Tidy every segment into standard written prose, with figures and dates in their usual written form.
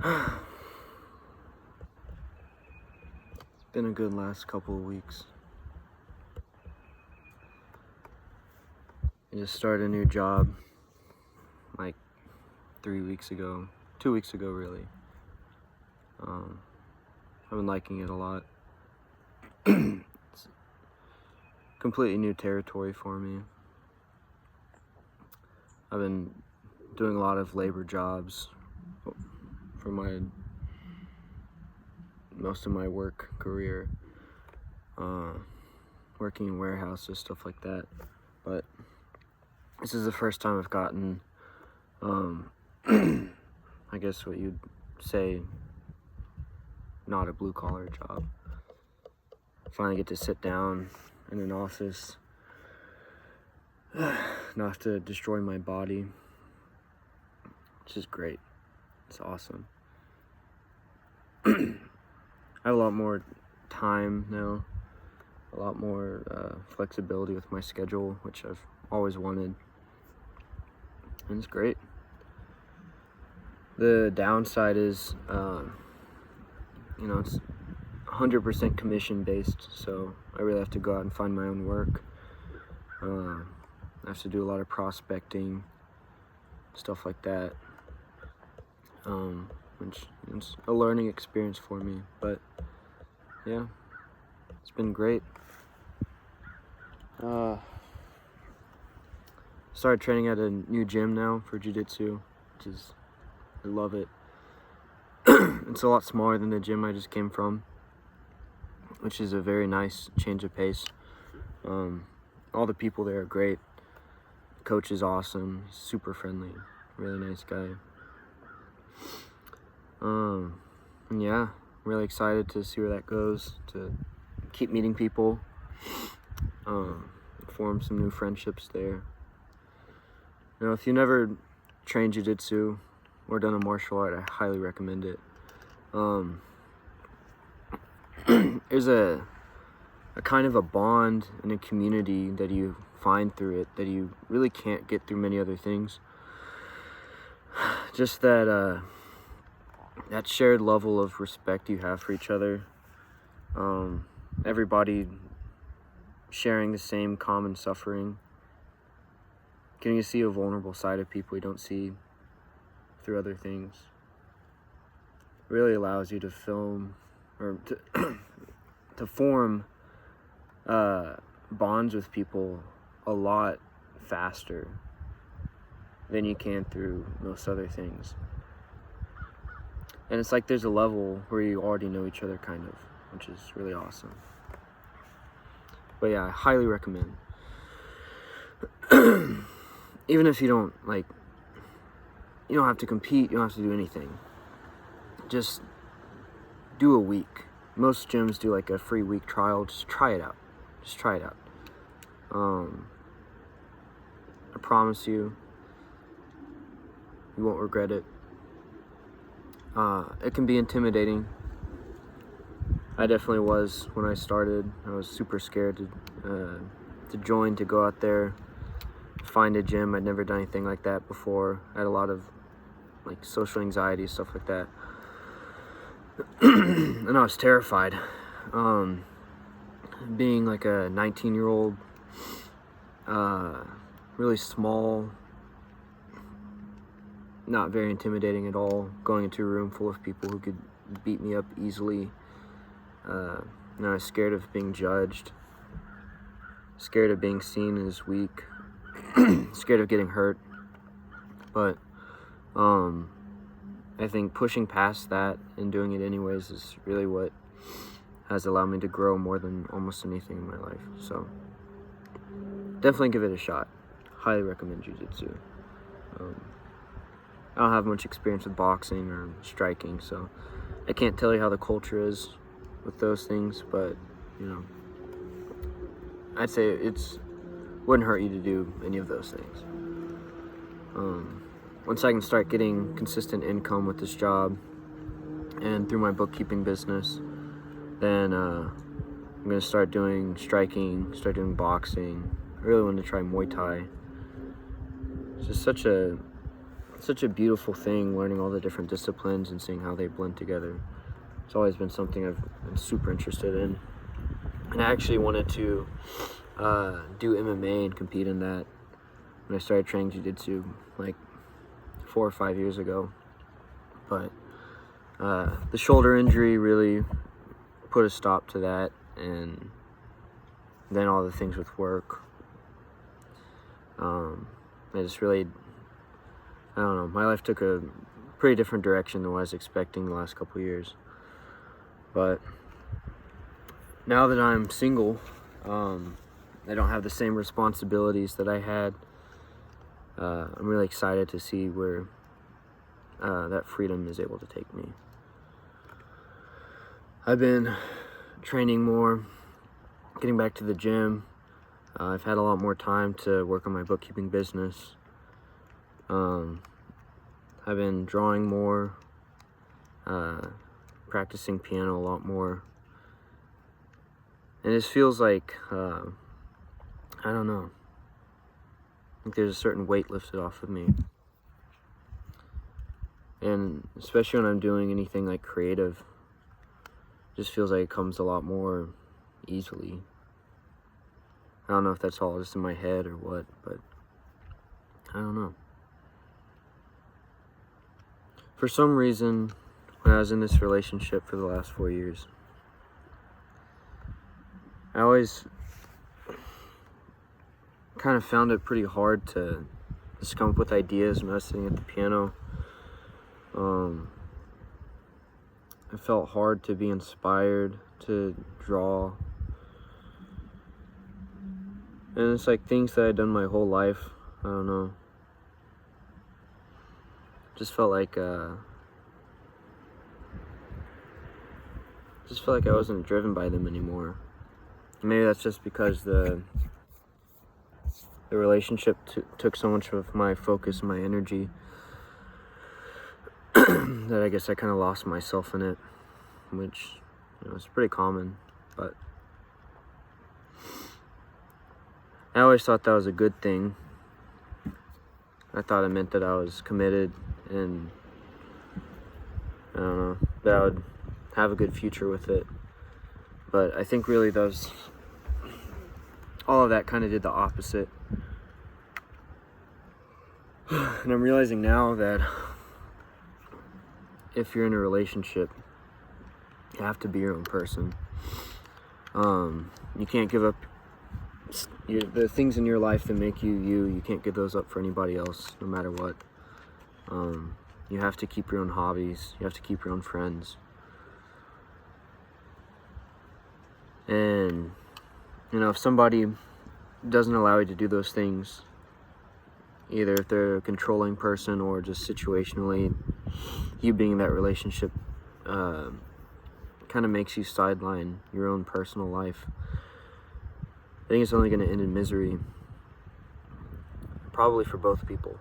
It's been a good last couple of weeks. I just started a new job like 3 weeks ago, 2 weeks ago really. I've been liking it a lot. It's completely new territory for me. I've been doing a lot of labor jobs for most of my work career, working in warehouses, stuff like that. But this is the first time I've gotten, I guess what you'd say, not a blue collar job. I finally get to sit down in an office, not have to destroy my body, which is great. It's awesome. I have a lot more time now, a lot more flexibility with my schedule, which I've always wanted, and it's great. The downside is, it's 100% commission based, so I really have to go out and find my own work. I have to do a lot of prospecting, stuff like that, which is a learning experience for me, but yeah, it's been great. Started training at a new gym now for jiu-jitsu, I love it. It's a lot smaller than the gym I just came from, which is a very nice change of pace. All the people there are great. The coach is awesome. He's super friendly, really nice guy. And yeah, really excited to see where that goes, to keep meeting people, form some new friendships there. If you never trained jiu-jitsu or done a martial art, I highly recommend it. There's a kind of a bond and a community that you find through it that you really can't get through many other things. Just that shared level of respect you have for each other. Everybody sharing the same common suffering. Getting to see a vulnerable side of people you don't see through other things. Really allows you to film or to form bonds with people a lot faster than you can through most other things. And it's like there's a level where you already know each other kind of, which is really awesome. But yeah, I highly recommend. Even if you don't you don't have to compete, you don't have to do anything. Just do a week. Most gyms do like a free week trial. Just try it out. I promise you, you won't regret it. It can be intimidating. I definitely was when I started. I was super scared to join, to go out there, find a gym. I'd never done anything like that before. I had a lot of social anxiety, stuff like that. And I was terrified. Being like a 19-year-old, really small, not very intimidating at all, going into a room full of people who could beat me up easily. And I was scared of being judged, scared of being seen as weak, scared of getting hurt. But I think pushing past that and doing it anyways is really what has allowed me to grow more than almost anything in my life. So definitely give it a shot. Highly recommend jiu-jitsu. I don't have much experience with boxing or striking, so I can't tell you how the culture is with those things, but I'd say wouldn't hurt you to do any of those things. Once I can start getting consistent income with this job and through my bookkeeping business, then I'm gonna start doing striking, start doing boxing. I really want to try Muay Thai. It's just such a such a beautiful thing, learning all the different disciplines and seeing how they blend together. It's always been something I've been super interested in. And I actually wanted to do MMA and compete in that when I started training jiu-jitsu like 4 or 5 years ago. But the shoulder injury really put a stop to that, and then all the things with work. I just really, I don't know, my life took a pretty different direction than what I was expecting the last couple of years. But now that I'm single, I don't have the same responsibilities that I had. I'm really excited to see where that freedom is able to take me. I've been training more, getting back to the gym. I've had a lot more time to work on my bookkeeping business. I've been drawing more, practicing piano a lot more. And it feels like, I don't know, I think there's a certain weight lifted off of me. And especially when I'm doing anything like creative, it just feels like it comes a lot more easily. I don't know if that's all just in my head or what, but I don't know. For some reason, when I was in this relationship for the last 4 years, I always kind of found it pretty hard to just come up with ideas when I was sitting at the piano. It felt hard to be inspired to draw. And it's like things that I'd done my whole life. I don't know. Just felt like I wasn't driven by them anymore. Maybe that's just because the relationship took so much of my focus and my energy that I guess I kind of lost myself in it, which, you know, is pretty common. But I always thought that was a good thing. I thought it meant that I was committed and, I don't know, that I would have a good future with it. But I think really all of that kind of did the opposite. And I'm realizing now that if you're in a relationship, you have to be your own person. You can't give up the things in your life that make you you. You can't give those up for anybody else, no matter what. You have to keep your own hobbies. You have to keep your own friends. And, you know, if somebody doesn't allow you to do those things, either if they're a controlling person or just situationally, you being in that relationship kind of makes you sideline your own personal life. I think it's only going to end in misery, probably for both people.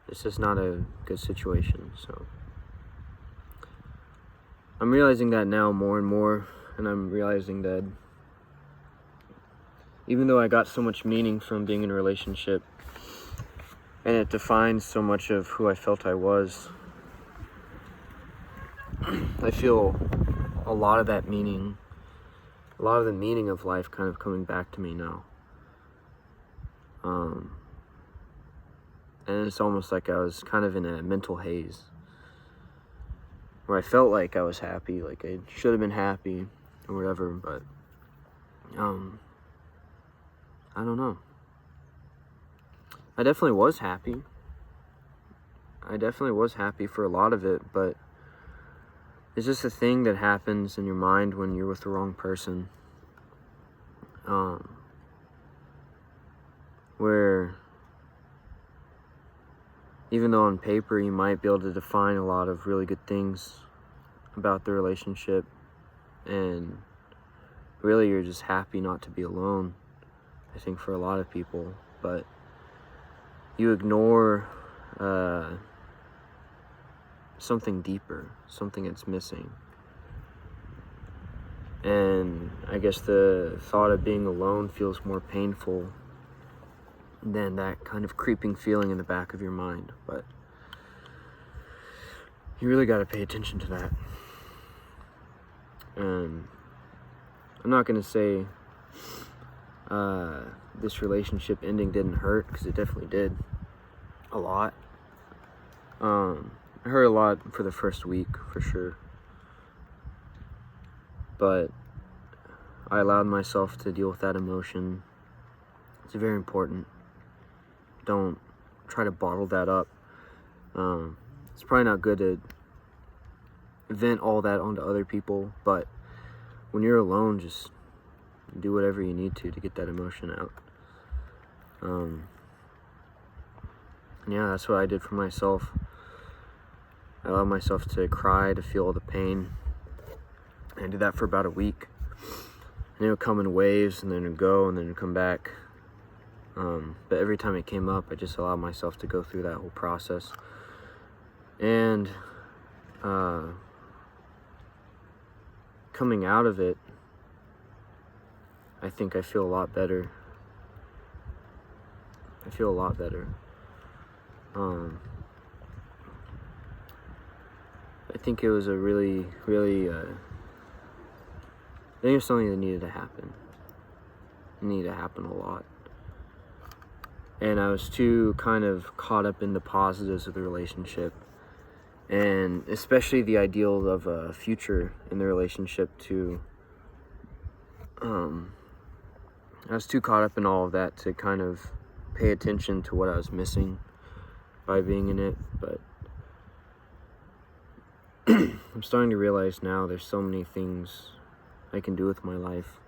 It's just not a good situation. So I'm realizing that now more and more, and I'm realizing that even though I got so much meaning from being in a relationship, and it defines so much of who I felt I was, I feel a lot of that meaning, a lot of the meaning of life kind of coming back to me now. And it's almost like I was kind of in a mental haze, where I felt like I was happy, like I should have been happy or whatever, but I don't know. I definitely was happy. I definitely was happy for a lot of it, but it's just a thing that happens in your mind when you're with the wrong person. Where even though on paper you might be able to define a lot of really good things about the relationship, and really you're just happy not to be alone, I think, for a lot of people, but you ignore something deeper, something that's missing. And I guess the thought of being alone feels more painful than that kind of creeping feeling in the back of your mind. But you really got to pay attention to that. And I'm not going to say this relationship ending didn't hurt, because it definitely did. A lot. It hurt a lot for the first week, for sure. But I allowed myself to deal with that emotion. It's very important. Don't try to bottle that up. It's probably not good to vent all that onto other people, but when you're alone, just do whatever you need to get that emotion out. Yeah, that's what I did for myself. I allowed myself to cry, to feel all the pain. I did that for about a week. And it would come in waves, and then it would go, and then it would come back. But every time it came up, I just allowed myself to go through that whole process. And coming out of it, I think I feel a lot better. I feel a lot better. I think it was a really, really, I think it was something that needed to happen. It needed to happen a lot. And I was too kind of caught up in the positives of the relationship, and especially the ideal of a future in the relationship to, I was too caught up in all of that to kind of pay attention to what I was missing by being in it. But I'm starting to realize now there's so many things I can do with my life,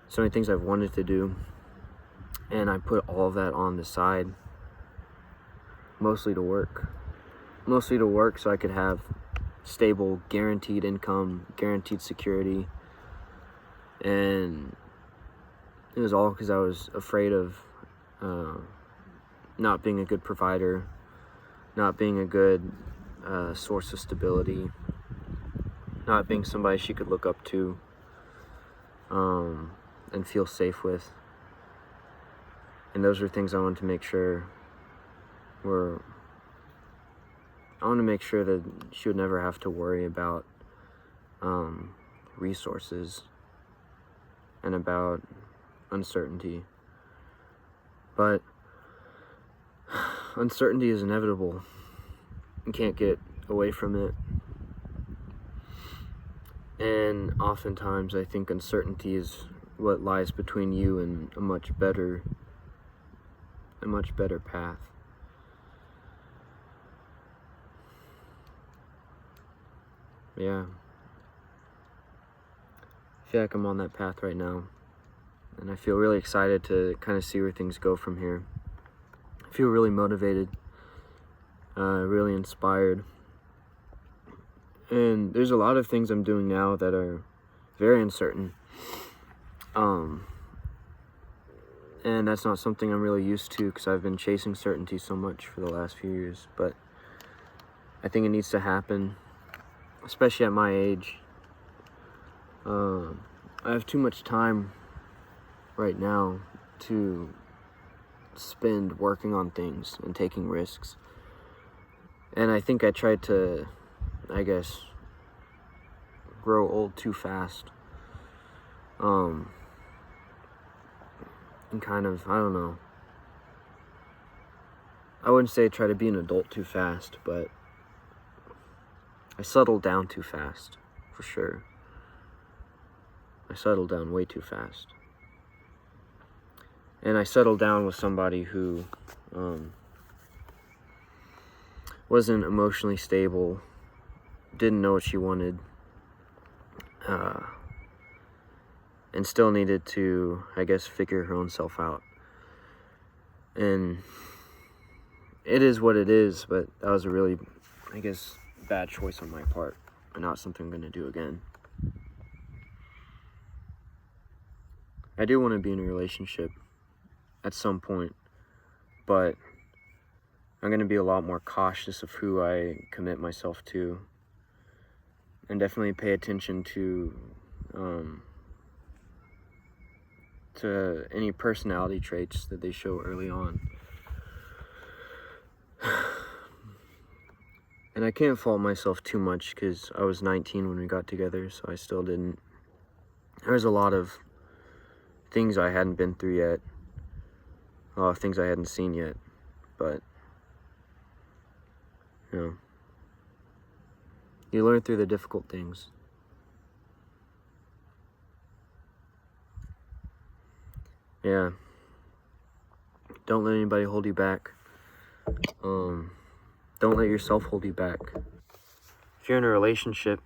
so many things I've wanted to do, and I put all of that on the side, mostly to work so I could have stable, guaranteed income, guaranteed security. And it was all because I was afraid of not being a good provider, not being a good source of stability, not being somebody she could look up to and feel safe with. And those are things I wanted to make sure I want to make sure that she would never have to worry about resources and about uncertainty. But uncertainty is inevitable. You can't get away from it. And oftentimes I think uncertainty is what lies between you and a much better path. Yeah. I feel like I'm on that path right now, and I feel really excited to kind of see where things go from here. I feel really motivated, really inspired. And there's a lot of things I'm doing now that are very uncertain. And that's not something I'm really used to, because I've been chasing certainty so much for the last few years. But I think it needs to happen, especially at my age. I have too much time right now to spend working on things and taking risks. And I think I tried to, grow old too fast. And kind of, I don't know. I wouldn't say try to be an adult too fast, but I settled down too fast, for sure. I settled down way too fast. And I settled down with somebody who wasn't emotionally stable, didn't know what she wanted, and still needed to, figure her own self out. And it is what it is, but that was a really, bad choice on my part, and not something I'm going to do again. I do want to be in a relationship at some point, but I'm going to be a lot more cautious of who I commit myself to, and definitely pay attention to any personality traits that they show early on. And And I can't fault myself too much because I was 19 when we got together, so I still didn't. There's a lot of things I hadn't been through yet, a lot of things I hadn't seen yet, but, you know, you learn through the difficult things. Yeah. Don't let anybody hold you back. Don't let yourself hold you back. If you're in a relationship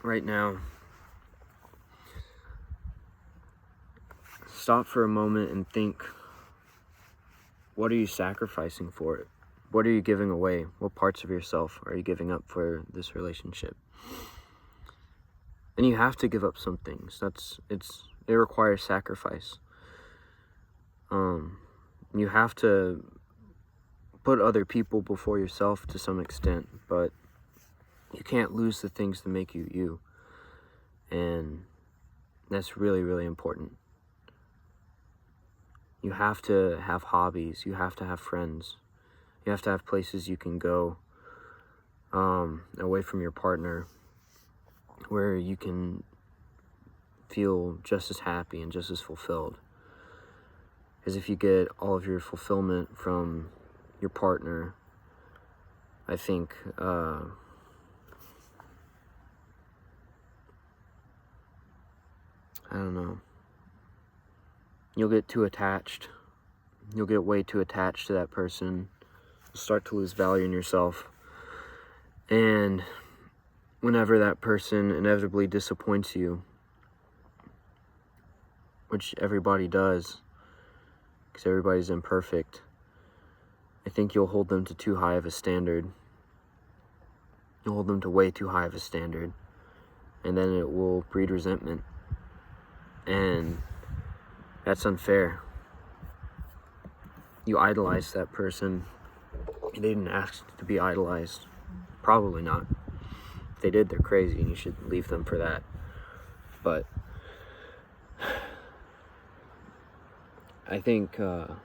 right now, stop for a moment and think, what are you sacrificing for it? What are you giving away? What parts of yourself are you giving up for this relationship? And you have to give up some things. It requires sacrifice. You have to put other people before yourself to some extent, but you can't lose the things that make you you. And that's really, really important. You have to have hobbies. You have to have friends. You have to have places you can go away from your partner where you can feel just as happy and just as fulfilled. Because if you get all of your fulfillment from your partner, I think I don't know, you'll get too attached. You'll get way too attached to that person. You'll start to lose value in yourself. And whenever that person inevitably disappoints you, which everybody does, because everybody's imperfect, I think you'll hold them to too high of a standard. You'll hold them to way too high of a standard. And then it will breed resentment. And that's unfair. You idolize that person. They didn't ask to be idolized. Probably not. If they did, they're crazy, and you should leave them for that. But I think I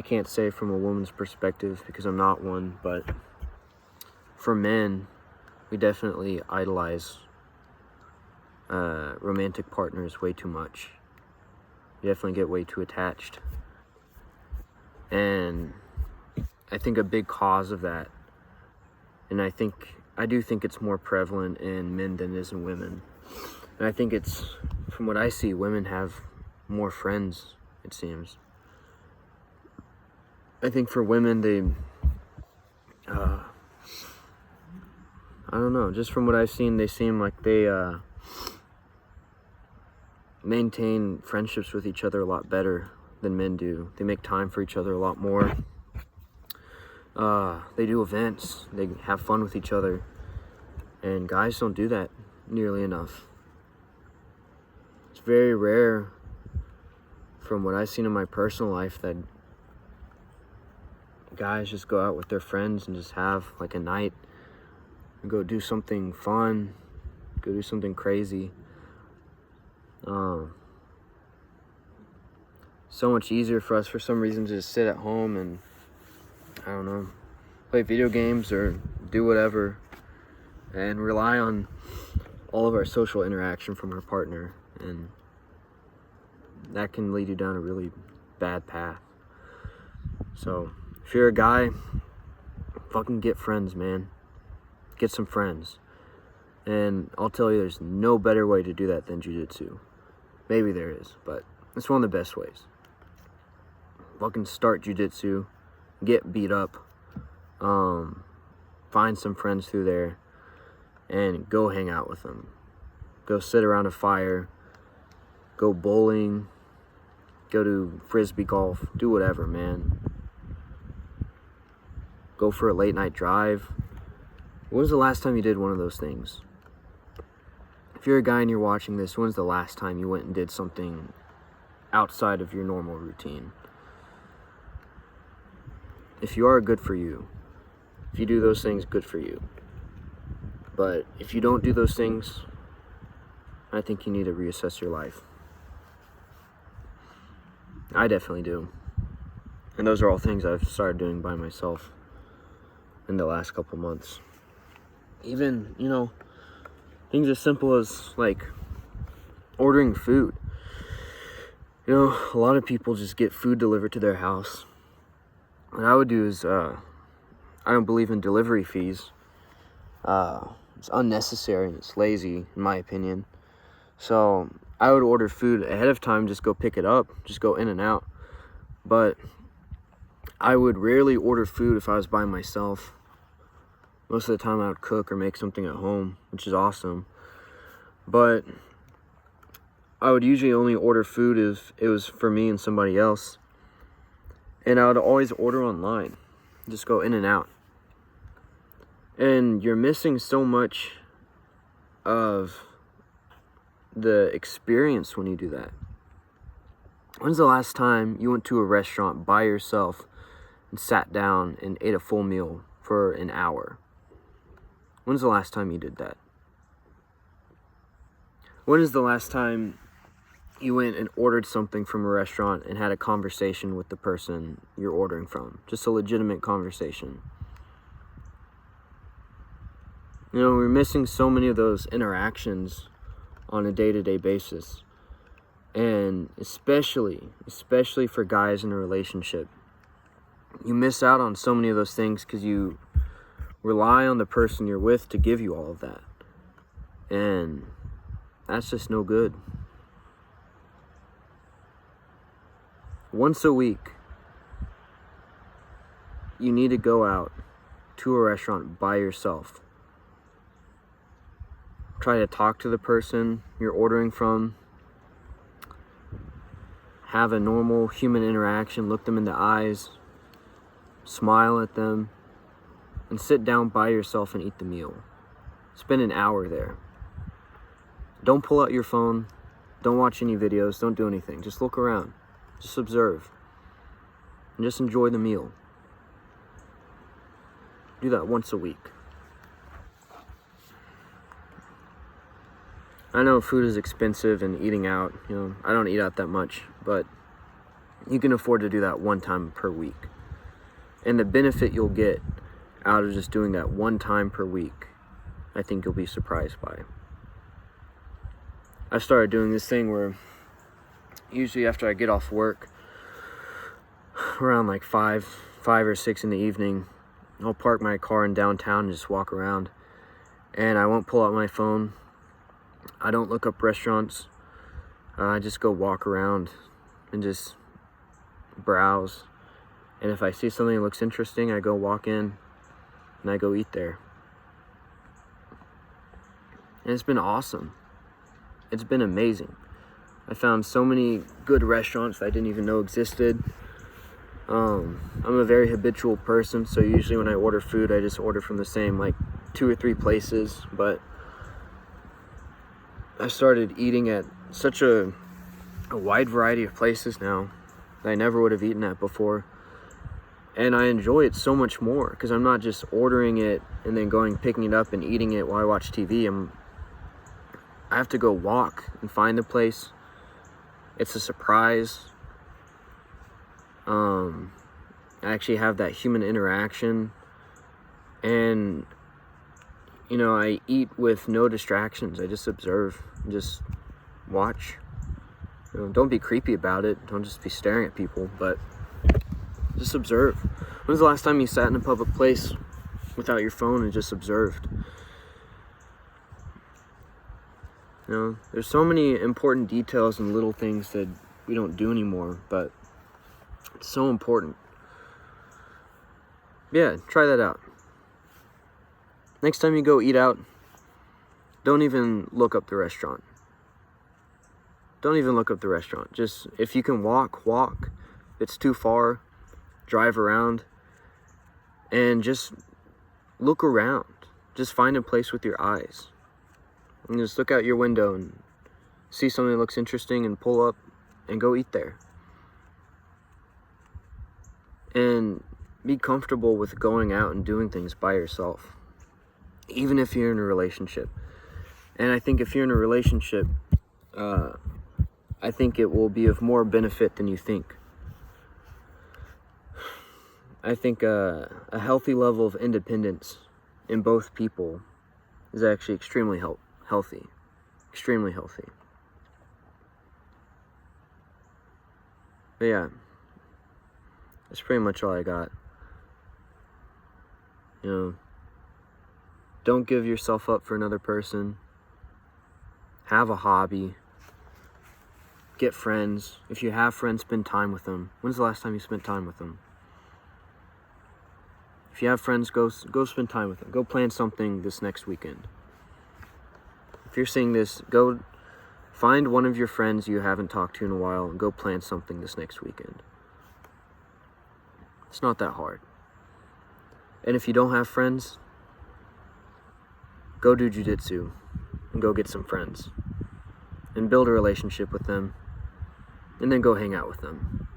can't say from a woman's perspective because I'm not one, but for men, we definitely idolize romantic partners way too much. We definitely get way too attached. And I think a big cause of that, and I do think it's more prevalent in men than it is in women. And I think it's, from what I see, women have more friends, it seems. I think for women, they, I don't know, just from what I've seen, they seem like they maintain friendships with each other a lot better than men do. They make time for each other a lot more. They do events, they have fun with each other, and guys don't do that nearly enough. It's very rare, from what I've seen in my personal life, that guys just go out with their friends and just have like a night and go do something fun, go do something crazy. So much easier for us for some reason to just sit at home and, I don't know, play video games or do whatever and rely on all of our social interaction from our partner, and that can lead you down a really bad path. So if you're a guy, fucking get friends, man. Get some friends. And I'll tell you, there's no better way to do that than jiu-jitsu. Maybe there is, but it's one of the best ways. Fucking start jiu-jitsu, get beat up, find some friends through there, and go hang out with them. Go sit around a fire, go bowling, go to frisbee golf, do whatever, man. Go for a late night drive. When was the last time you did one of those things? If you're a guy and you're watching this, when's the last time you went and did something outside of your normal routine? If you are, good for you. If you do those things, good for you. But if you don't do those things, I think you need to reassess your life. I definitely do. And those are all things I've started doing by myself. in the last couple months. Even, things as simple as like ordering food. A lot of people just get food delivered to their house. What I would do is, I don't believe in delivery fees. It's unnecessary and it's lazy, in my opinion. So I would order food ahead of time, just go pick it up, just go in and out. But I would rarely order food if I was by myself. Most of the time I would cook or make something at home, which is awesome. But I would usually only order food if it was for me and somebody else. And I would always order online, just go in and out. And you're missing so much of the experience when you do that. When's the last time you went to a restaurant by yourself and sat down and ate a full meal for an hour? When's the last time you did that? When is the last time you went and ordered something from a restaurant and had a conversation with the person you're ordering from? Just a legitimate conversation. We're missing so many of those interactions on a day-to-day basis. And especially for guys in a relationship, you miss out on so many of those things because you rely on the person you're with to give you all of that. And that's just no good. Once a week, you need to go out to a restaurant by yourself. Try to talk to the person you're ordering from. Have a normal human interaction. Look them in the eyes. Smile at them. And sit down by yourself and eat the meal. Spend an hour there. Don't pull out your phone. Don't watch any videos. Don't do anything. Just look around. Just observe. And just enjoy the meal. Do that once a week. I know food is expensive and eating out, I don't eat out that much, but you can afford to do that one time per week. And the benefit you'll get out of just doing that one time per week, I think you'll be surprised by. I started doing this thing where usually after I get off work, around like 5 or 6 in the evening, I'll park my car in downtown and just walk around. And I won't pull out my phone. I don't look up restaurants. I just go walk around and just browse. And if I see something that looks interesting, I go walk in and I go eat there. And it's been awesome. It's been amazing. I found so many good restaurants that I didn't even know existed. I'm a very habitual person, so usually when I order food, I just order from the same 2 or 3 places. But I started eating at such a wide variety of places now that I never would have eaten at before. And I enjoy it so much more because I'm not just ordering it and then picking it up and eating it while I watch TV. I have to go walk and find the place. It's a surprise. I actually have that human interaction. And I eat with no distractions. I just observe, just watch. Don't be creepy about it. Don't just be staring at people, but just observe. When's the last time you sat in a public place without your phone and just observed? There's so many important details and little things that we don't do anymore, but it's so important. Yeah, try that out. Next time you go eat out, don't even look up the restaurant. Don't even look up the restaurant. Just, if you can walk. If it's too far, drive around. And just look around. Just find a place with your eyes. And just look out your window and see something that looks interesting and pull up and go eat there. And be comfortable with going out and doing things by yourself. Even if you're in a relationship. And I think if you're in a relationship, I think it will be of more benefit than you think. I think a healthy level of independence in both people is actually extremely healthy. Extremely healthy. But yeah, that's pretty much all I got. You know, don't give yourself up for another person. Have a hobby. Get friends. If you have friends, spend time with them. When's the last time you spent time with them? If you have friends, go spend time with them. Go plan something this next weekend. If you're seeing this, go find one of your friends you haven't talked to in a while and go plan something this next weekend. It's not that hard. And if you don't have friends, go do jiu-jitsu and go get some friends and build a relationship with them and then go hang out with them.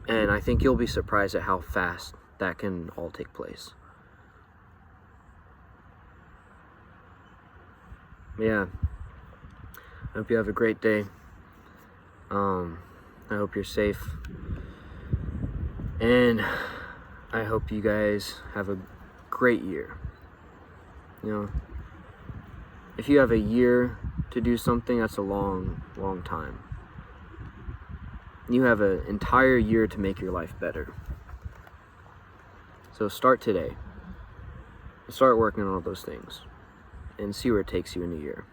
And I think you'll be surprised at how fast that can all take place. Yeah. I hope you have a great day. I hope you're safe. And I hope you guys have a great year. You know, if you have a year to do something, that's a long, long time. You have an entire year to make your life better. So start today. Start working on all those things and see where it takes you in a year.